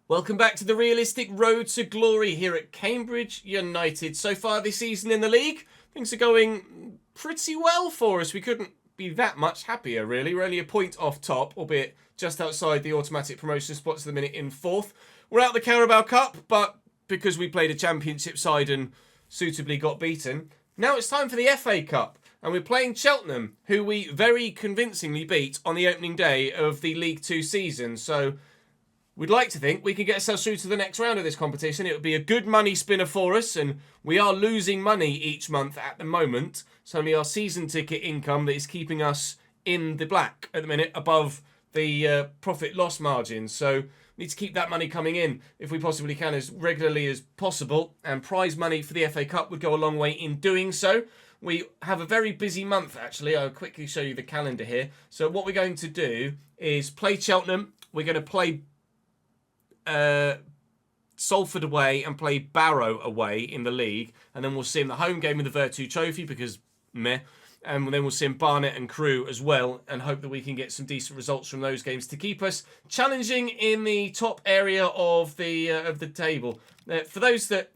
Welcome back to the realistic road to glory here at Cambridge United. So far this season in the league, things are going pretty well for us. We couldn't be that much happier, really. We're only a point off top, albeit just outside the automatic promotion spots at the minute in 4th. We're out the Carabao Cup, but because we played a championship side and suitably got beaten, now it's time for the FA Cup. And we're playing Cheltenham, who we very convincingly beat on the opening day of the League 2 season. So we'd like to think we can get ourselves through to the next round of this competition. It would be a good money spinner for us, and we are losing money each month at the moment. It's only our season ticket income that is keeping us in the black at the minute, above the profit-loss margin. So we need to keep that money coming in, if we possibly can, as regularly as possible. And prize money for the FA Cup would go a long way in doing so. We have a very busy month, actually. I'll quickly show you the calendar here. So what we're going to do is play Cheltenham. We're going to play Salford away and play Barrow away in the league, and then we'll sim the home game of the Vertu Trophy because meh, and then we'll sim Barnet and Crewe as well, and hope that we can get some decent results from those games to keep us challenging in the top area of the table. For those that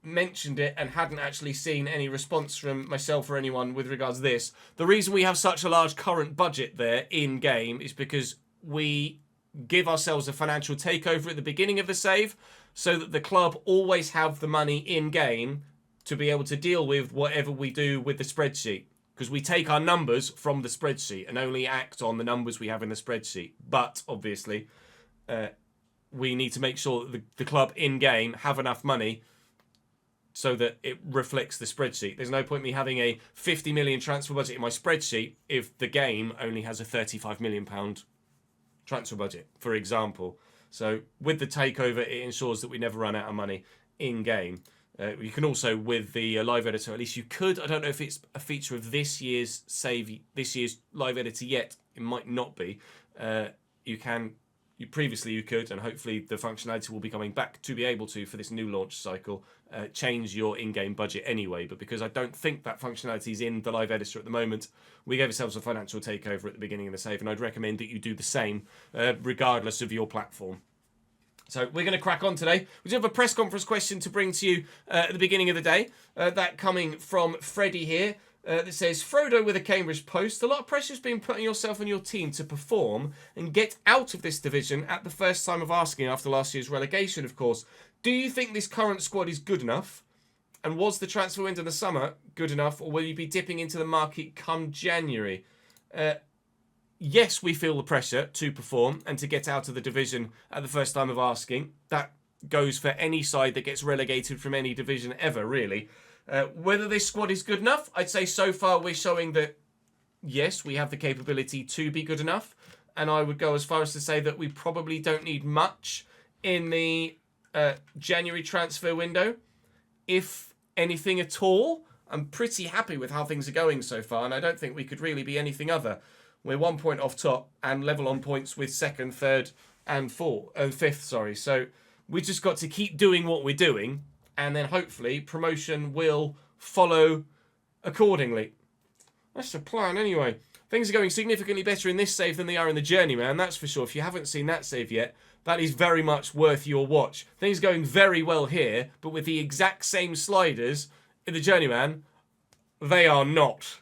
mentioned it and hadn't actually seen any response from myself or anyone with regards to this, the reason we have such a large current budget there in game is because we give ourselves a financial takeover at the beginning of the save, so that the club always have the money in game to be able to deal with whatever we do with the spreadsheet, because we take our numbers from the spreadsheet and only act on the numbers we have in the spreadsheet. But obviously we need to make sure that the club in game have enough money so that it reflects the spreadsheet. There's no point me having a 50 million transfer budget in my spreadsheet if the game only has a 35 million pound transfer budget, for example. So with the takeover, it ensures that we never run out of money in game. You can also, with the live editor, at least you could, I don't know if it's a feature of this year's live editor yet, it might not be. Previously you could, and hopefully the functionality will be coming back to be able to, for this new launch cycle, change your in-game budget anyway. But because I don't think that functionality is in the live editor at the moment, we gave ourselves a financial takeover at the beginning of the save, and I'd recommend that you do the same regardless of your platform. So we're going to crack on today. We do have a press conference question to bring to you at the beginning of the day. That coming from Freddie here. That says, Frodo with a Cambridge Post, a lot of pressure has been put on yourself and your team to perform and get out of this division at the first time of asking after last year's relegation, of course. Do you think this current squad is good enough? And was the transfer window in the summer good enough, or will you be dipping into the market come January? Yes, we feel the pressure to perform and to get out of the division at the first time of asking. That goes for any side that gets relegated from any division ever, really. Whether this squad is good enough, I'd say so far we're showing that, yes, we have the capability to be good enough. And I would go as far as to say that we probably don't need much in the January transfer window. If anything at all, I'm pretty happy with how things are going so far, and I don't think we could really be anything other. We're 1 point off top and level on points with 2nd, 3rd and 5th. So we just got to keep doing what we're doing, and then hopefully promotion will follow accordingly. That's the plan anyway. Things are going significantly better in this save than they are in the Journeyman, that's for sure. If you haven't seen that save yet, that is very much worth your watch. Things are going very well here, but with the exact same sliders in the Journeyman, they are not.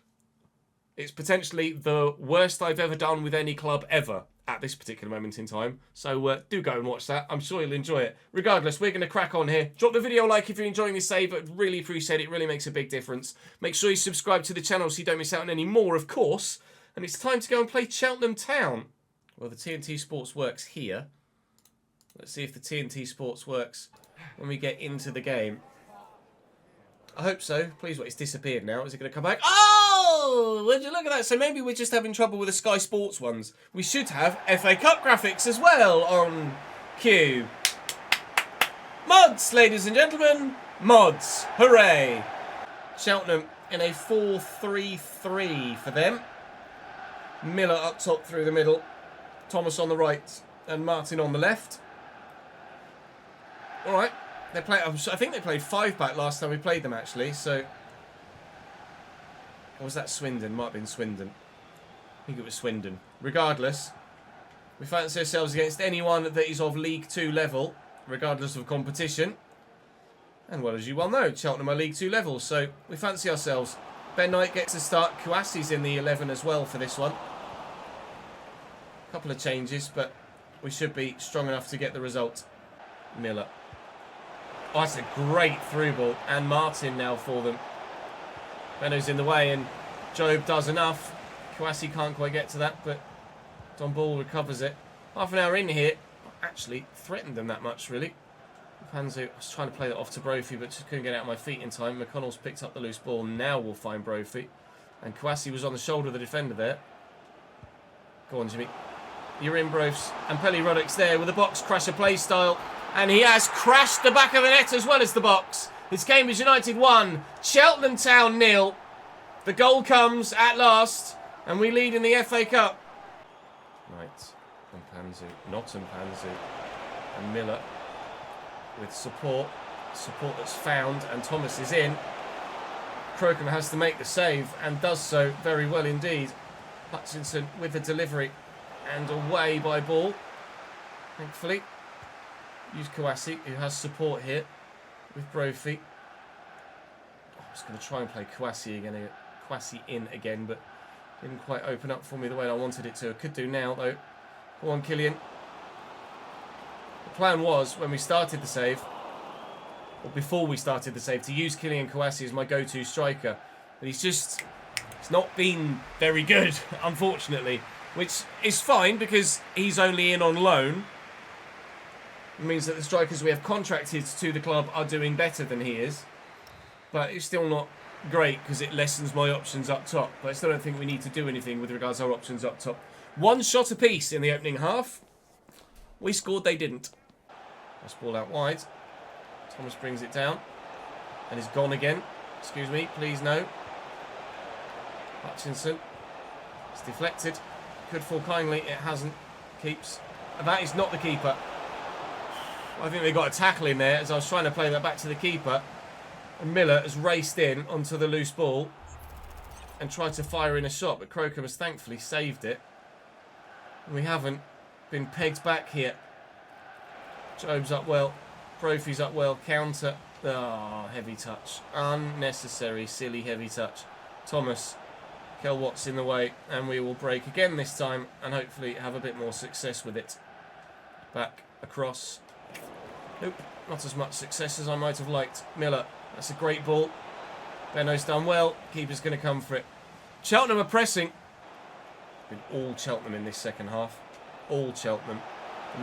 It's potentially the worst I've ever done with any club ever at this particular moment in time. So do go and watch that. I'm sure you'll enjoy it. Regardless, we're going to crack on here. Drop the video a like if you're enjoying this save. I'd really appreciate it. It really makes a big difference. Make sure you subscribe to the channel so you don't miss out on any more, of course. And it's time to go and play Cheltenham Town. Well, the TNT Sports works here. Let's see if the TNT Sports works when we get into the game. I hope so. Please, what? It's disappeared now. Is it going to come back? Oh! Would you look at that? So maybe we're just having trouble with the Sky Sports ones. We should have FA Cup graphics as well on cue. Mods, ladies and gentlemen. Mods. Hooray. Cheltenham in a 4-3-3 for them. Miller up top through the middle. Thomas on the right and Martin on the left. All right. I think they played 5-back last time we played them, actually. So, or was that Swindon? Might have been Swindon. I think it was Swindon. Regardless, We fancy ourselves against anyone that is of League 2 level, regardless of competition. And well, as you well know, Cheltenham are League 2 level, so we fancy ourselves. Ben Knight gets a start. Kouassi's in the 11 as well for this one. A couple of changes, but we should be strong enough to get the result. Miller. Oh, that's a great through ball. And Martin now for them. Benno's in the way, and Job does enough. Kouassi can't quite get to that, but Don Ball recovers it. Half an hour in here. Not actually threatened them that much, really. Panzu, I was trying to play that off to Brophy, but just couldn't get out of my feet in time. McConnell's picked up the loose ball. Now we'll find Brophy. And Kouassi was on the shoulder of the defender there. Go on, Jimmy. You're in, Brofs. And Pelly Roddick's there with a box crasher play style. And he has crashed the back of the net as well as the box. It's Cambridge United 1, Cheltenham Town 0. The goal comes at last, and we lead in the FA Cup. Right, Mpanzu, not Mpanzu, and Miller with support that's found, and Thomas is in. Crocombe has to make the save, and does so very well indeed. Hutchinson with the delivery, and away by Ball, thankfully. Use Kouassi, who has support here, with Brophy. I was going to try and play Kouassi in again, but didn't quite open up for me the way I wanted it to. I could do now, though. Go on, Killian. The plan was, when we started the save, or before we started the save, to use Killian Kouassi as my go-to striker. But he's not been very good, unfortunately. Which is fine, because he's only in on loan. It means that the strikers we have contracted to the club are doing better than he is. But it's still not great because it lessens my options up top. But I still don't think we need to do anything with regards to our options up top. One shot apiece in the opening half. We scored, they didn't. Let's ball out wide. Thomas brings it down. And is gone again. Excuse me, please no. Hutchinson. It's deflected. Could fall kindly. It hasn't. Keeps. And that is not the keeper. I think they got a tackle in there as I was trying to play that back to the keeper. And Miller has raced in onto the loose ball and tried to fire in a shot, but Crocombe has thankfully saved it. And we haven't been pegged back here. Job's up well. Brophy's up well. Counter. Oh, heavy touch. Unnecessary, silly heavy touch. Thomas. Kel Watts in the way, and we will break again this time and hopefully have a bit more success with it. Back across. Nope, not as much success as I might have liked. Miller, that's a great ball. Benno's done well. Keeper's going to come for it. Cheltenham are pressing. Been all Cheltenham in this second half. All Cheltenham.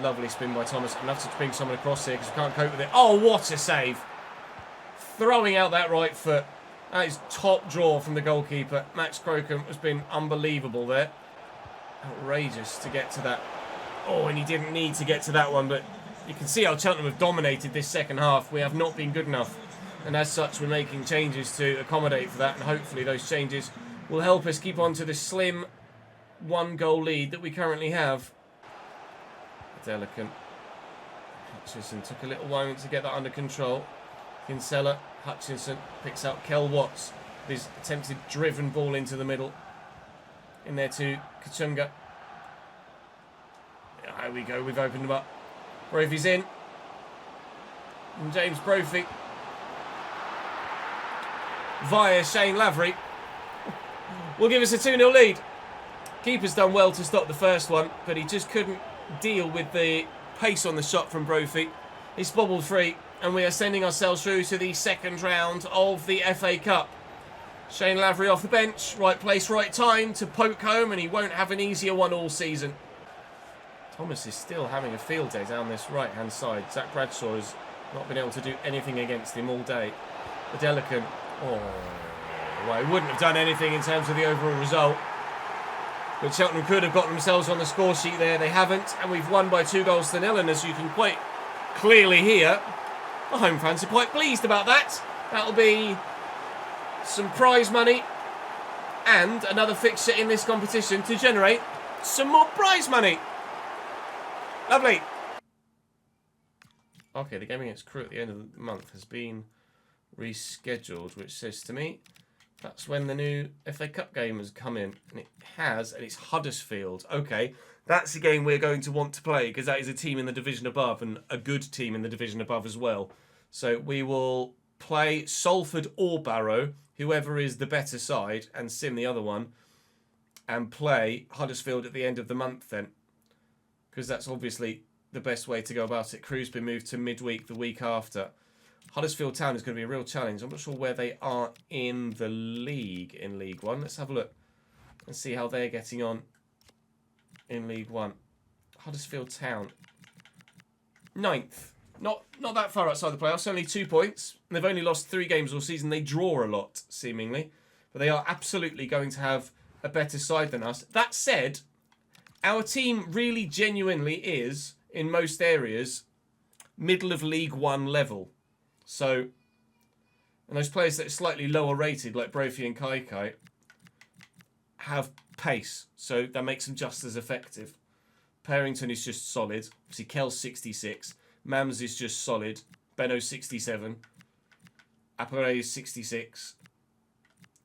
Lovely spin by Thomas. I'm going to have to bring someone across here because we can't cope with it. Oh, what a save. Throwing out that right foot. That is top draw from the goalkeeper. Max Crocombe has been unbelievable there. Outrageous to get to that. Oh, and he didn't need to get to that one, but you can see how Cheltenham have dominated this second half. We have not been good enough. And as such, we're making changes to accommodate for that. And hopefully those changes will help us keep on to the slim one-goal lead that we currently have. Delicate. Hutchinson took a little moment to get that under control. Kinsella. Hutchinson picks out Kel Watts. This attempted driven ball into the middle. In there to Kachunga. There we go. We've opened him up. Brophy's in. And James Brophy. Via Shane Lavery. Will give us a 2-0 lead. Keeper's done well to stop the first one, but he just couldn't deal with the pace on the shot from Brophy. He's bobbled free, and we are sending ourselves through to the second round of the FA Cup. Shane Lavery off the bench. Right place, right time to poke home, and he won't have an easier one all season. Thomas is still having a field day down this right-hand side. Zach Bradshaw has not been able to do anything against him all day. Adelican, well, he wouldn't have done anything in terms of the overall result. But Cheltenham could have gotten themselves on the score sheet there. They haven't, and we've won by 2-0. And as you can quite clearly hear, the home fans are quite pleased about that. That'll be some prize money and another fixture in this competition to generate some more prize money. Lovely. Okay, the game against Crewe at the end of the month has been rescheduled, which says to me That's when the new FA Cup game has come in. And it has, and it's Huddersfield. Okay, that's a game we're going to want to play because that is a team in the division above and a good team in the division above as well. So we will play Salford or Barrow, whoever is the better side, and sim the other one, and play Huddersfield at the end of the month then. Because that's obviously the best way to go about it. Crew's been moved to midweek the week after. Huddersfield Town is going to be a real challenge. I'm not sure where they are in the league, in League One. Let's have a look and see how they're getting on in League One. Huddersfield Town, 9th. Not that far outside the playoffs, only 2 points. And they've only lost 3 games all season. They draw a lot, seemingly. But they are absolutely going to have a better side than us. That said, our team really genuinely is, in most areas, middle of League One level. So, and those players that are slightly lower rated, like Brophy and Kai, have pace. So that makes them just as effective. Parrington is just solid. See, Kel's 66. Mams is just solid. Benno's 67. Apare is 66.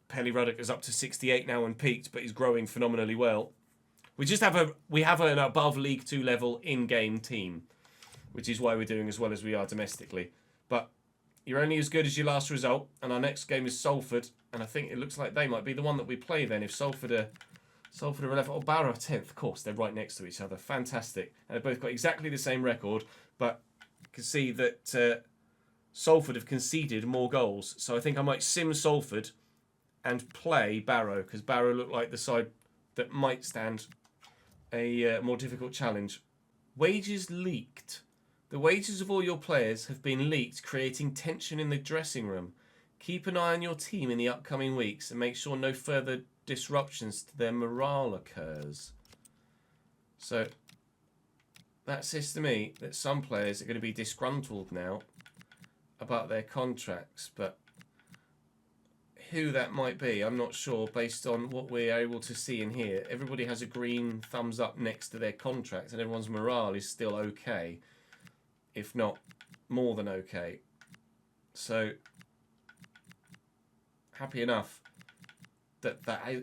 Pelly Ruddock is up to 68 now and peaked, but he's growing phenomenally well. We have an above League 2 level in-game team, which is why we're doing as well as we are domestically. But you're only as good as your last result, and our next game is Salford, and I think it looks like they might be the one that we play then. If Salford are 11th, or Barrow 10th, of course, they're right next to each other. Fantastic. And they've both got exactly the same record, but you can see that Salford have conceded more goals. So I think I might sim Salford and play Barrow, because Barrow look like the side that might stand a more difficult challenge. Wages leaked. The wages of all your players have been leaked, creating tension in the dressing room. Keep an eye on your team in the upcoming weeks and make sure no further disruptions to their morale occurs. So that says to me that some players are going to be disgruntled now about their contracts, but who that might be, I'm not sure based on what we're able to see in here. Everybody has a green thumbs up next to their contract and everyone's morale is still okay, if not more than okay. So happy enough that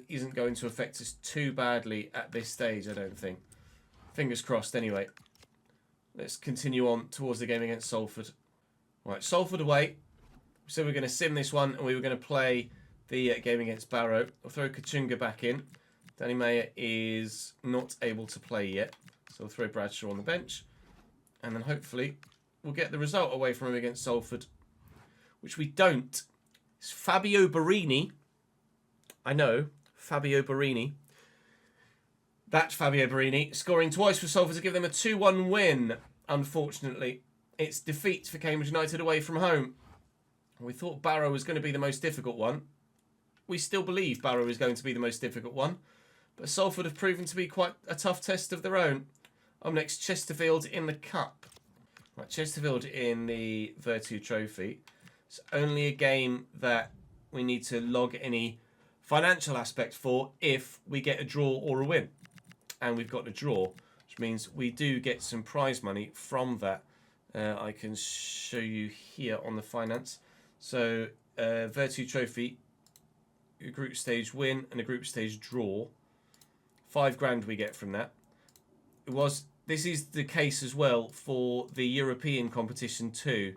isn't going to affect us too badly at this stage, I don't think. Fingers crossed anyway. Let's continue on towards the game against Salford. Right, Salford away. So we're going to sim this one and we were going to play the game against Barrow. I'll throw Kachunga back in. Danny Mayer is not able to play yet. So we'll throw Bradshaw on the bench. And then hopefully we'll get the result away from him against Salford. Which we don't. It's Fabio Barini. I know, Fabio Barini. That Fabio Barini scoring twice for Salford to give them a 2-1 win. Unfortunately, it's defeat for Cambridge United away from home. We thought Barrow was going to be the most difficult one. We still believe Barrow is going to be the most difficult one. But Salford have proven to be quite a tough test of their own. Up next, Chesterfield in the Cup. Right, Chesterfield in the Vertu Trophy. It's only a game that we need to log any financial aspect for if we get a draw or a win. And we've got a draw, which means we do get some prize money from that. I can show you here on the finance. So, Vertu Trophy, a group stage win and a group stage draw. £5,000 we get from that. This is the case as well for the European competition too,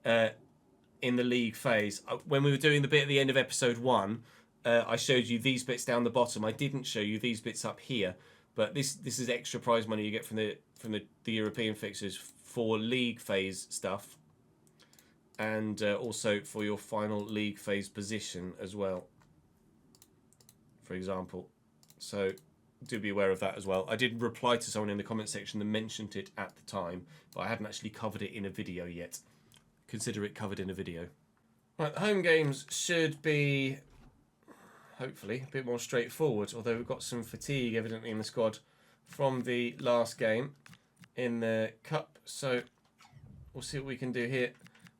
in the league phase. When we were doing the bit at the end of episode 1, I showed you these bits down the bottom. I didn't show you these bits up here, but this is extra prize money you get from the European fixtures for league phase stuff, and also for your final league phase position as well, for example. So do be aware of that as well. I did reply to someone in the comment section that mentioned it at the time, but I hadn't actually covered it in a video yet. Consider it covered in a video. Right, the home games should be hopefully a bit more straightforward, although we've got some fatigue evidently in the squad from the last game in the Cup. So we'll see what we can do here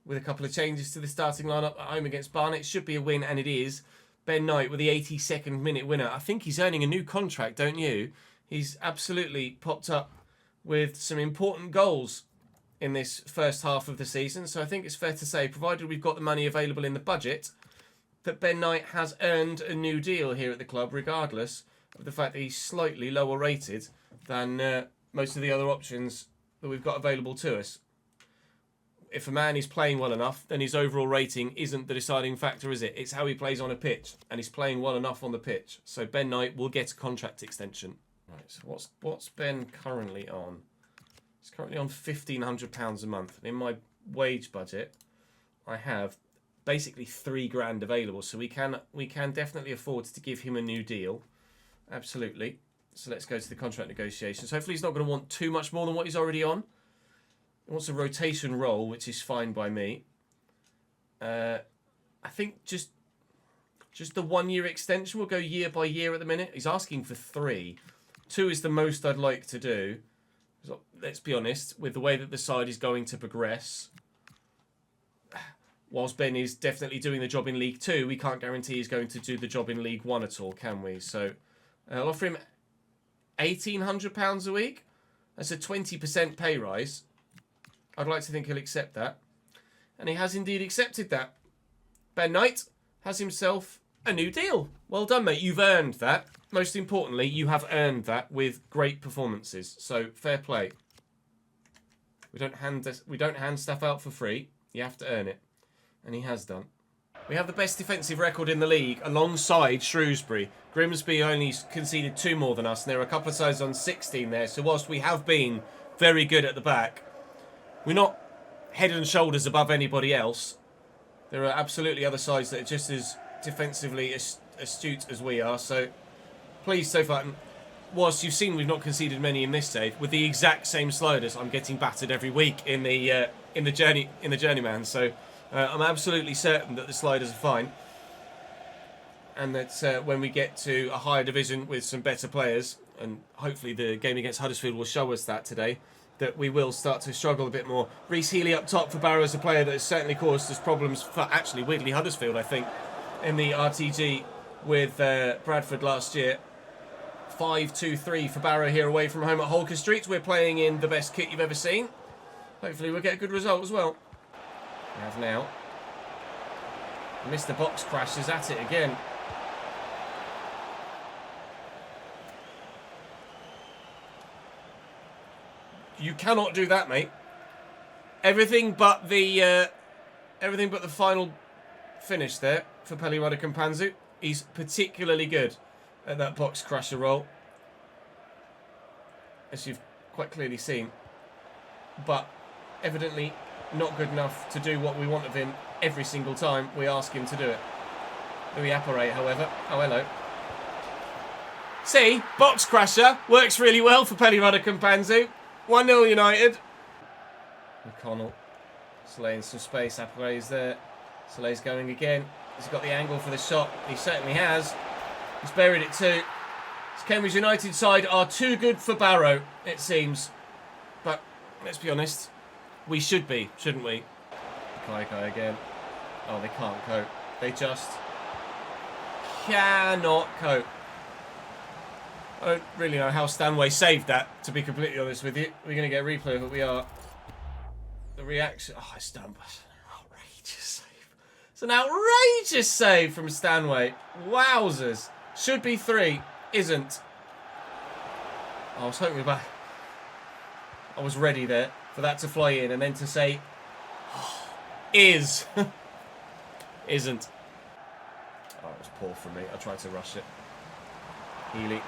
with a couple of changes to the starting lineup at home against Barnet. It should be a win, and it is. Ben Knight with the 82nd minute winner. I think he's earning a new contract, don't you? He's absolutely popped up with some important goals in this first half of the season. So I think it's fair to say, provided we've got the money available in the budget, that Ben Knight has earned a new deal here at the club, regardless of the fact that he's slightly lower rated than most of the other options that we've got available to us. If a man is playing well enough, then his overall rating isn't the deciding factor, is it? It's how he plays on a pitch, and he's playing well enough on the pitch. So Ben Knight will get a contract extension. Right, so what's Ben currently on? He's currently on £1,500 a month. In my wage budget, I have basically £3,000 available, so we can definitely afford to give him a new deal. Absolutely. So let's go to the contract negotiations. Hopefully he's not going to want too much more than what he's already on. He wants a rotation role, which is fine by me. I think just the 1 year extension will go year by year at the minute. He's asking for 3. 2 is the most I'd like to do. So, let's be honest, with the way that the side is going to progress, whilst Ben is definitely doing the job in League 2, we can't guarantee he's going to do the job in League 1 at all, can we? So I'll offer him £1,800 a week. That's a 20% pay rise. I'd like to think he'll accept that. And he has indeed accepted that. Ben Knight has himself a new deal. Well done, mate. You've earned that. Most importantly, you have earned that with great performances. So, fair play. We don't hand stuff out for free. You have to earn it. And he has done. We have the best defensive record in the league alongside Shrewsbury. Grimsby only conceded 2 more than us, and there are a couple of sides on 16 there. So whilst we have been very good at the back, we're not head and shoulders above anybody else. There are absolutely other sides that are just as defensively astute as we are. So please, so far, whilst you've seen we've not conceded many in this save, with the exact same sliders, I'm getting battered every week in the journeyman. So I'm absolutely certain that the sliders are fine, and that when we get to a higher division with some better players, and hopefully the game against Huddersfield will show us that today, that we will start to struggle a bit more. Reece Healey up top for Barrow is a player that has certainly caused us problems for, actually, weirdly, Huddersfield, I think, in the RTG with Bradford last year. 5-2-3 for Barrow here away from home at Holker Street. We're playing in the best kit you've ever seen. Hopefully we'll get a good result as well. We have now. Mr. Box Crash is at it again. You cannot do that, mate. Everything but the final finish there for Peli Radakampanzu. He's particularly good at that box crusher roll, as you've quite clearly seen. But evidently not good enough to do what we want of him every single time we ask him to do it. Louis Apparet, however. Oh, hello. See, box crusher works really well for Peli Radakampanzu. 1-0 United. McConnell. Slaying some space. Apparet's there. Soleil's going again. He's got the angle for the shot. He certainly has. He's buried it too. This Cambridge United side are too good for Barrow, it seems. But let's be honest, we should be, shouldn't we? Kai again. Oh, they can't cope. They just cannot cope. I don't really know how Stanway saved that, to be completely honest with you. We're going to get a replay of it. We are. The reaction. Oh, it's done. Outrageous save. It's an outrageous save from Stanway. Wowzers. Should be 3. Isn't. I was hoping about. I was ready there for that to fly in and then to say. Oh, is. Isn't. Oh, it was poor from me. I tried to rush it. Healey.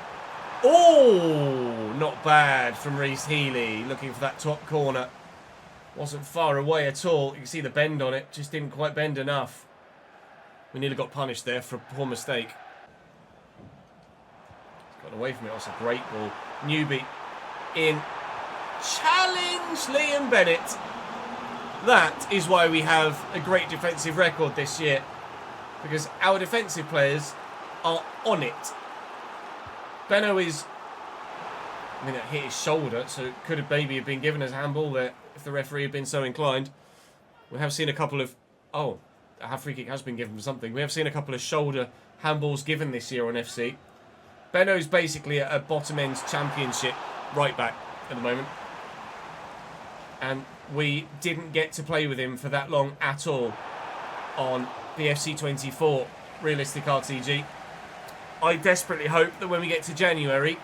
Oh, not bad from Reece Healey. Looking for that top corner. Wasn't far away at all. You can see the bend on it. Just didn't quite bend enough. We nearly got punished there for a poor mistake. Got away from it. That's a great ball. Newby in. Challenge Liam Bennett. That is why we have a great defensive record this year. Because our defensive players are on it. Benno is, I mean, it hit his shoulder, so it could have maybe been given as a handball there if the referee had been so inclined. We have seen a couple of, oh, a free kick has been given for something. We have seen a couple of shoulder handballs given this year on FC. Benno's basically a bottom end championship right back at the moment. And we didn't get to play with him for that long at all on the FC24 realistic RTG. I desperately hope that when we get to January,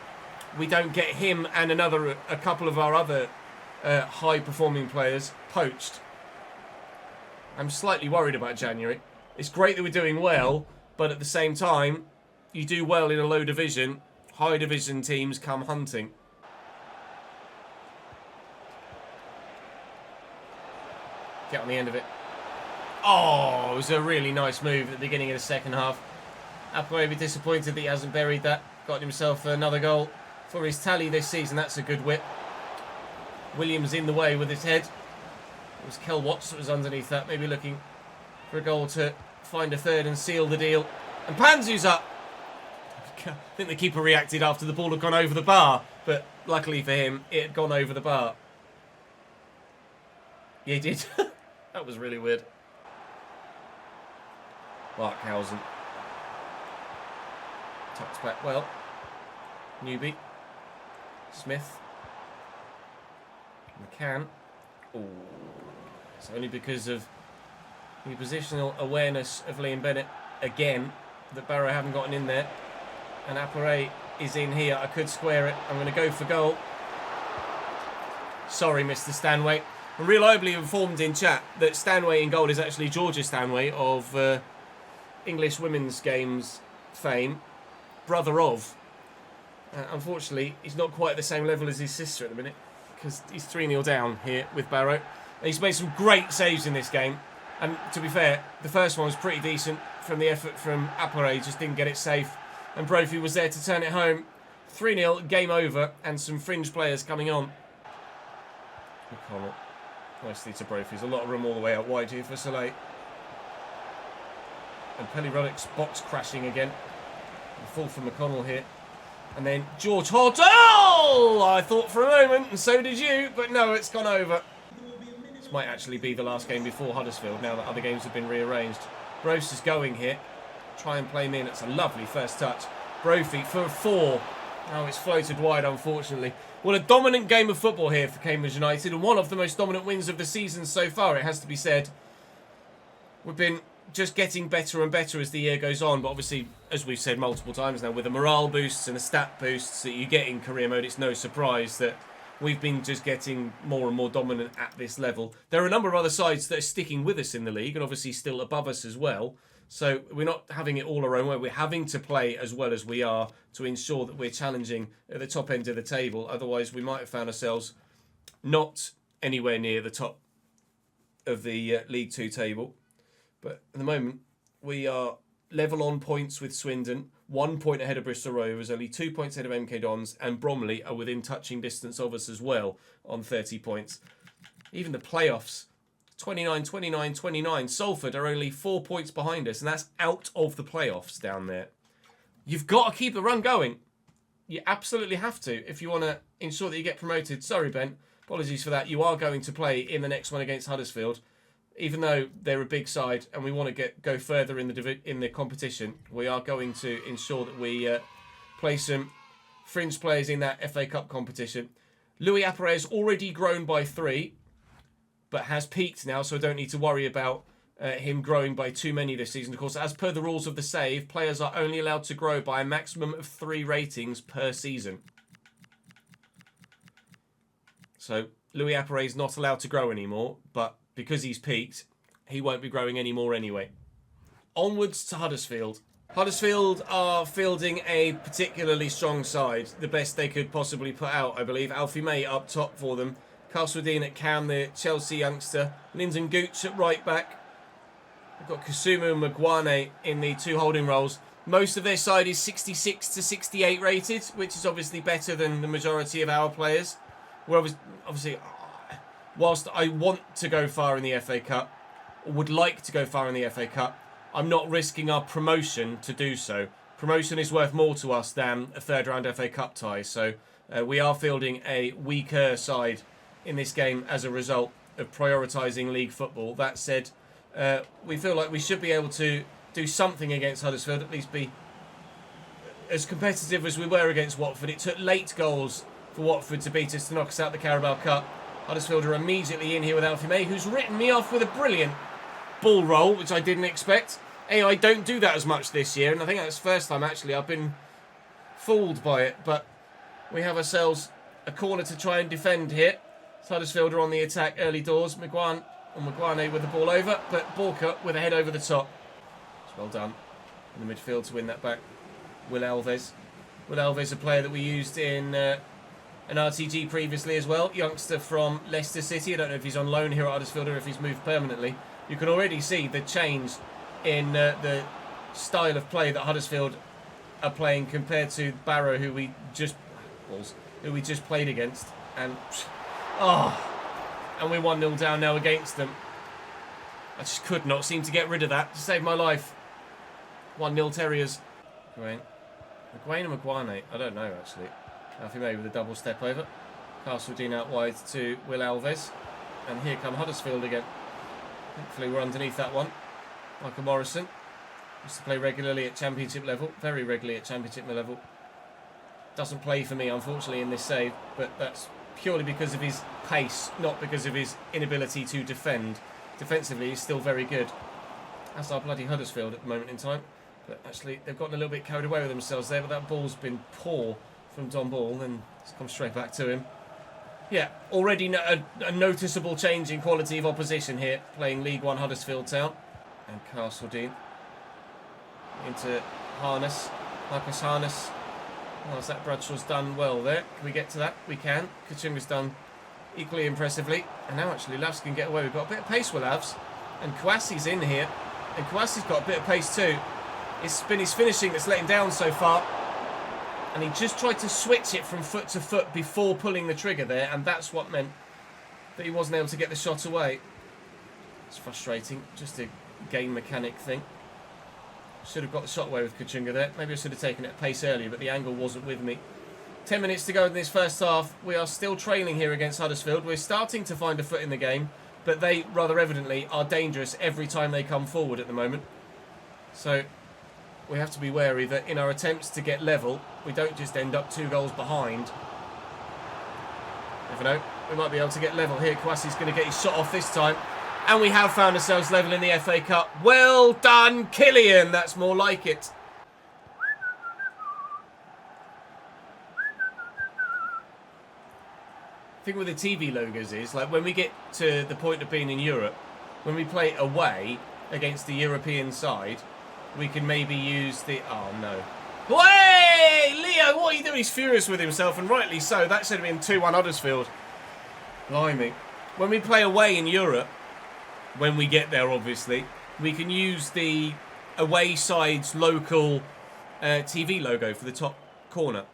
we don't get him and a couple of our other high-performing players poached. I'm slightly worried about January. It's great that we're doing well, but at the same time, you do well in a low division, high division teams come hunting. Get on the end of it. Oh, it was a really nice move at the beginning of the second half. Apple may be disappointed that he hasn't buried that. Got himself another goal for his tally this season. That's a good whip. Williams in the way with his head. It was Kel Watts that was underneath that, maybe looking for a goal to find a third and seal the deal. And Panzu's up. I think the keeper reacted after the ball had gone over the bar, but luckily for him, it had gone over the bar. Yeah, he did. That was really weird. Barkhausen. Tucked back well. Newby. Smith. McCann. Ooh. It's only because of the positional awareness of Liam Bennett again that Barrow haven't gotten in there. And Appere is in here. I could square it. I'm going to go for goal. Sorry, Mr. Stanway. I'm reliably informed in chat that Stanway in goal is actually Georgia Stanway of English women's games fame. Brother of. Unfortunately, he's not quite at the same level as his sister at the minute, because he's 3-0 down here with Barrow. And he's made some great saves in this game. And to be fair, the first one was pretty decent from the effort from Appere. Just didn't get it safe. And Brophy was there to turn it home. 3-0, game over, and some fringe players coming on. McConnell. Nicely to Brophy. There's a lot of room all the way out wide here for Soleil. And Pelly Ruddock's box crashing again. A fall from McConnell here. And then George Hoddle! I thought for a moment, and so did you, but no, it's gone over. This might actually be the last game before Huddersfield, now that other games have been rearranged. Gross is going here. Try and play him in. It's a lovely first touch. Brophy for 4. Oh, it's floated wide, unfortunately. Well, a dominant game of football here for Cambridge United, and one of the most dominant wins of the season so far, it has to be said. We've been just getting better and better as the year goes on, but obviously, as we've said multiple times now, with the morale boosts and the stat boosts that you get in career mode, it's no surprise that we've been just getting more and more dominant at this level. There are a number of other sides that are sticking with us in the league, and obviously still above us as well. So we're not having it all our own way. We're having to play as well as we are to ensure that we're challenging at the top end of the table. Otherwise, we might have found ourselves not anywhere near the top of the League 2 table. But at the moment, we are level on points with Swindon, 1 point ahead of Bristol Rovers, only 2 points ahead of MK Dons, and Bromley are within touching distance of us as well on 30 points. Even the playoffs, 29, 29, 29. Salford are only 4 points behind us, and that's out of the playoffs down there. You've got to keep the run going. You absolutely have to if you want to ensure that you get promoted. Sorry, Ben. Apologies for that. You are going to play in the next one against Huddersfield. Even though they're a big side and we want to go further in the competition, we are going to ensure that we play some fringe players in that FA Cup competition. Louis Appere has already grown by 3, but has peaked now, so I don't need to worry about him growing by too many this season. Of course, as per the rules of the save, players are only allowed to grow by a maximum of 3 ratings per season. So Louis Appere is not allowed to grow anymore, but because he's peaked, he won't be growing anymore anyway. Onwards to Huddersfield. Huddersfield are fielding a particularly strong side, the best they could possibly put out, I believe. Alfie May up top for them. Castleden at Cam, the Chelsea youngster. Lyndon Gooch at right back. We've got Kasumu and Maguane in the 2 holding roles. Most of their side is 66 to 68 rated, which is obviously better than the majority of our players. We're obviously, whilst I want to go far in the FA Cup, or would like to go far in the FA Cup, I'm not risking our promotion to do so. Promotion is worth more to us than a 3rd round FA Cup tie, so we are fielding a weaker side in this game as a result of prioritising league football. That said, we feel like we should be able to do something against Huddersfield, at least be as competitive as we were against Watford. It took late goals for Watford to beat us to knock us out the Carabao Cup. Huddersfield are immediately in here with Alfie May, who's written me off with a brilliant ball roll, which I didn't expect. Anyway, I don't do that as much this year, and I think that's the first time, actually, I've been fooled by it. But we have ourselves a corner to try and defend here. Huddersfield are on the attack early doors. Maguire with the ball over, but Borka with a head over the top. It's well done in the midfield to win that back. Will Alves. Will Alves, a player that we used in an RTG previously as well. Youngster from Leicester City. I don't know if he's on loan here at Huddersfield or if he's moved permanently. You can already see the change in the style of play that Huddersfield are playing compared to Barrow, who we just played against. And we're 1-0 down now against them. I just could not seem to get rid of that to save my life. 1-0 Terriers. Maguire and Maguire, I don't know actually. Alfie May with a double step over. Castledine out wide to Will Alves. And here come Huddersfield again. Hopefully we're underneath that one. Michael Morrison used to play regularly at Championship level. Very regularly at Championship level. Doesn't play for me, unfortunately, in this save. But that's purely because of his pace, not because of his inability to defend. Defensively, he's still very good. That's our bloody Huddersfield at the moment in time. But actually, they've gotten a little bit carried away with themselves there. But that ball's been poor from Don Ball. And it's come straight back to him. Yeah, already a noticeable change in quality of opposition here. Playing League One Huddersfield Town. And Castledine into Harness. Marcus Harness. Oh, that Bradshaw's done well there. Can we get to that? We can. Kachunga's done equally impressively. And now actually Lavs can get away. We've got a bit of pace with Lavs. And Kouassi's in here. And Kouassi's got a bit of pace too. It's been his finishing that's let him down so far. And he just tried to switch it from foot to foot before pulling the trigger there. And that's what meant that he wasn't able to get the shot away. It's frustrating. Just a game mechanic thing. Should have got the shot away with Kachunga there. Maybe I should have taken it at pace earlier, but the angle wasn't with me. 10 minutes to go in this first half. We are still trailing here against Huddersfield. We're starting to find a foot in the game, but they, rather evidently, are dangerous every time they come forward at the moment. So we have to be wary that in our attempts to get level, we don't just end up 2 goals behind. Never know. We might be able to get level here. Kouassi's going to get his shot off this time. And we have found ourselves level in the FA Cup. Well done, Killian. That's more like it. The thing with the TV logos is, like, when we get to the point of being in Europe, when we play away against the European side, we can maybe use the... Oh, no. Hey, Leo, what are you doing? He's furious with himself, and rightly so. That should have been 2-1 Huddersfield. Blimey. When we play away in Europe, when we get there, obviously, we can use the away side's local TV logo for the top corner.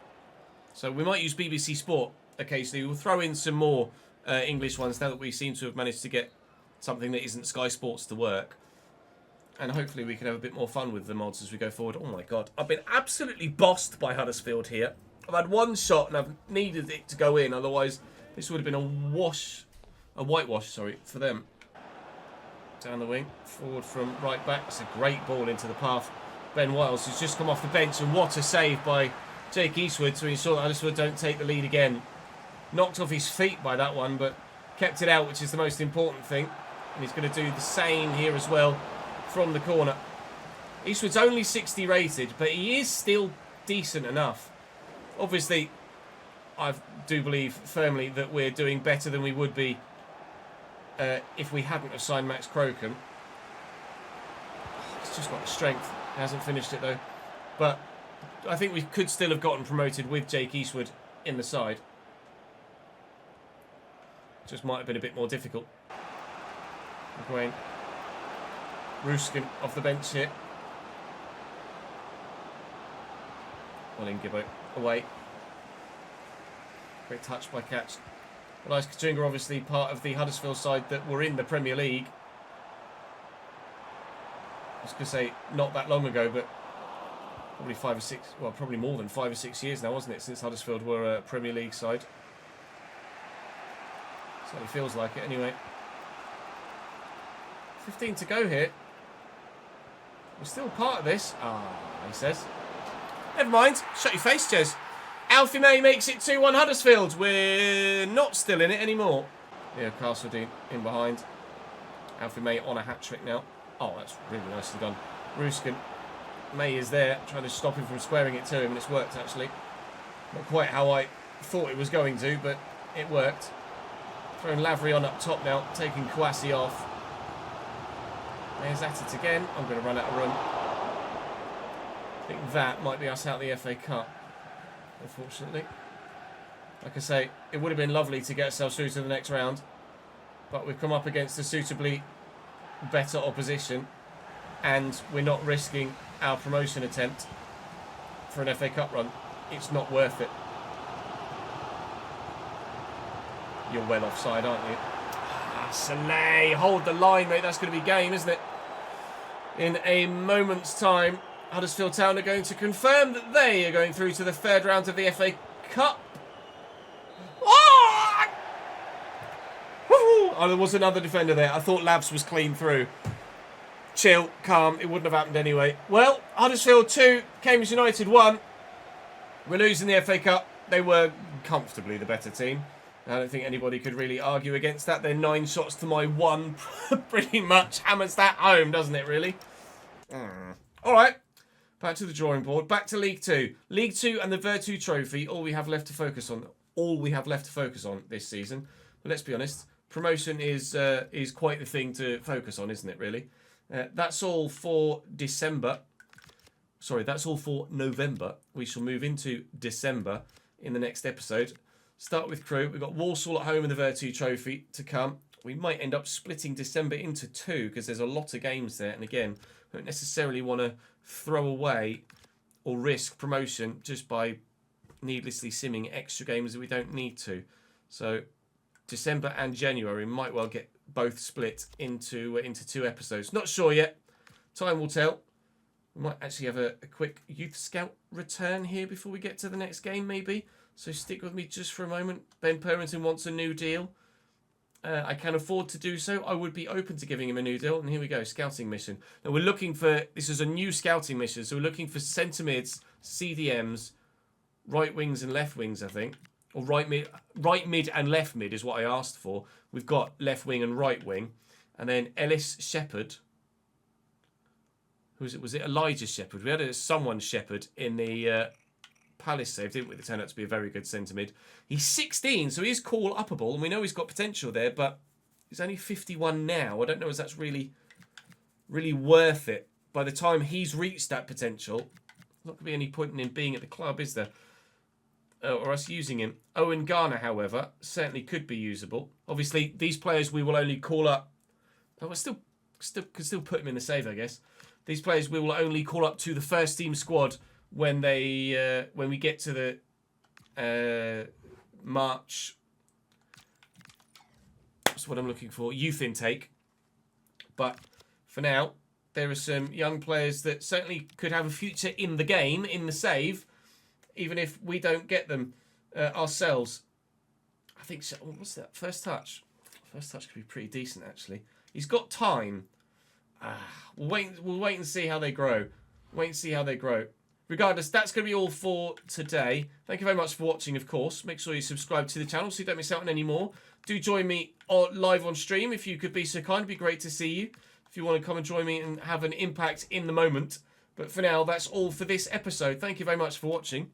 So we might use BBC Sport occasionally. We'll throw in some more English ones now that we seem to have managed to get something that isn't Sky Sports to work. And hopefully we can have a bit more fun with the mods as we go forward. Oh my God, I've been absolutely bossed by Huddersfield here. I've had one shot and I've needed it to go in. Otherwise, this would have been a whitewash, sorry, for them. Down the wing, forward from right back. It's a great ball into the path. Ben Wiles, who's just come off the bench, and what a save by Jake Eastwood to ensure that Huddersfield don't take the lead again. Knocked off his feet by that one, but kept it out, which is the most important thing. And he's going to do the same here as well from the corner. Eastwood's only 60 rated, but he is still decent enough. Obviously, I do believe firmly that we're doing better than we would be if we hadn't have signed Max Crocombe. It's just got the strength. He hasn't finished it though. But I think we could still have gotten promoted with Jake Eastwood in the side. Just might have been a bit more difficult. McGuane. Ruskin off the bench here. Well in, Gibbo. Away. Great touch by Catch. Elias Kachunga, obviously part of the Huddersfield side that were in the Premier League. I was going to say not that long ago, but probably 5 or 6, well, probably more than 5 or 6 years now, wasn't it, since Huddersfield were a Premier League side. Certainly feels like it, anyway. 15 to go here. We're still part of this. He says. Never mind. Shut your face, Ches. Alfie May makes it 2-1 Huddersfield. We're not still in it anymore. Yeah, Castledine in behind. Alfie May on a hat-trick now. Oh, that's really nicely done. Ruskin. May is there, trying to stop him from squaring it to him, and it's worked actually. Not quite how I thought it was going to, but it worked. Throwing Lavery on up top now, taking Kouassi off. There's at it again. I'm going to run out of room. I think that might be us out the FA Cup, unfortunately. Like I say, it would have been lovely to get ourselves through to the next round, but we've come up against a suitably better opposition, and we're not risking our promotion attempt for an FA Cup run. It's not worth it. You're well offside, aren't you? Saleh, hold the line, mate. That's going to be game, isn't it? In a moment's time, Huddersfield Town are going to confirm that they are going through to the third round of the FA Cup. Oh, there was another defender there. I thought Labs was clean through. Chill, calm. It wouldn't have happened anyway. Well, Huddersfield 2, Cambridge United 1. We're losing the FA Cup. They were comfortably the better team. I don't think anybody could really argue against that. They're 9 shots to my 1. Pretty much hammers that home, doesn't it, really? All right. Back to the drawing board. Back to League 2. League 2 and the Vertu Trophy. All we have left to focus on. All we have left to focus on this season. But let's be honest. Promotion is quite the thing to focus on, isn't it, really? That's all for December. Sorry, that's all for November. We shall move into December in the next episode. Start with Crew. We've got Walsall at home in the Vertu Trophy to come. We might end up splitting December into 2 because there's a lot of games there. And again, I don't necessarily want to throw away or risk promotion just by needlessly simming extra games that we don't need to. So December and January might well get both split into 2 episodes. Not sure yet. Time will tell. We might actually have a quick Youth Scout return here before we get to the next game, maybe. So stick with me just for a moment. Ben Purrington wants a new deal. I can afford to do so. I would be open to giving him a new deal. And here we go, scouting mission. Now we're looking for, this is a new scouting mission. So we're looking for centre mids, CDMs, right wings and left wings, I think. Or right mid and left mid is what I asked for. We've got left wing and right wing. And then Ellis Shepherd. Who was it? Was it Elijah Shepherd? We had someone Shepherd in the Palace save, didn't we? That turned out to be a very good centre mid. He's 16, so he is call upable, and we know he's got potential there, but he's only 51 now. I don't know if that's really worth it. By the time he's reached that potential, there's not going to be any point in him being at the club, is there? Or us using him. Owen Garner, however, certainly could be usable. Obviously, these players we will only call up. Oh, I could still put him in the save, I guess. These players we will only call up to the first team squad when we get to the March. That's what I'm looking for. Youth intake. But for now, there are some young players that certainly could have a future in the game, in the save, even if we don't get them ourselves. I think so. What's that? First touch. First touch could be pretty decent, actually. He's got time. We'll wait and see how they grow. Wait and see how they grow. Regardless, that's going to be all for today. Thank you very much for watching, of course. Make sure you subscribe to the channel so you don't miss out on any more. Do join me live on stream if you could be so kind. It'd be great to see you. If you want to come and join me and have an impact in the moment. But for now, that's all for this episode. Thank you very much for watching.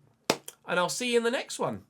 And I'll see you in the next one.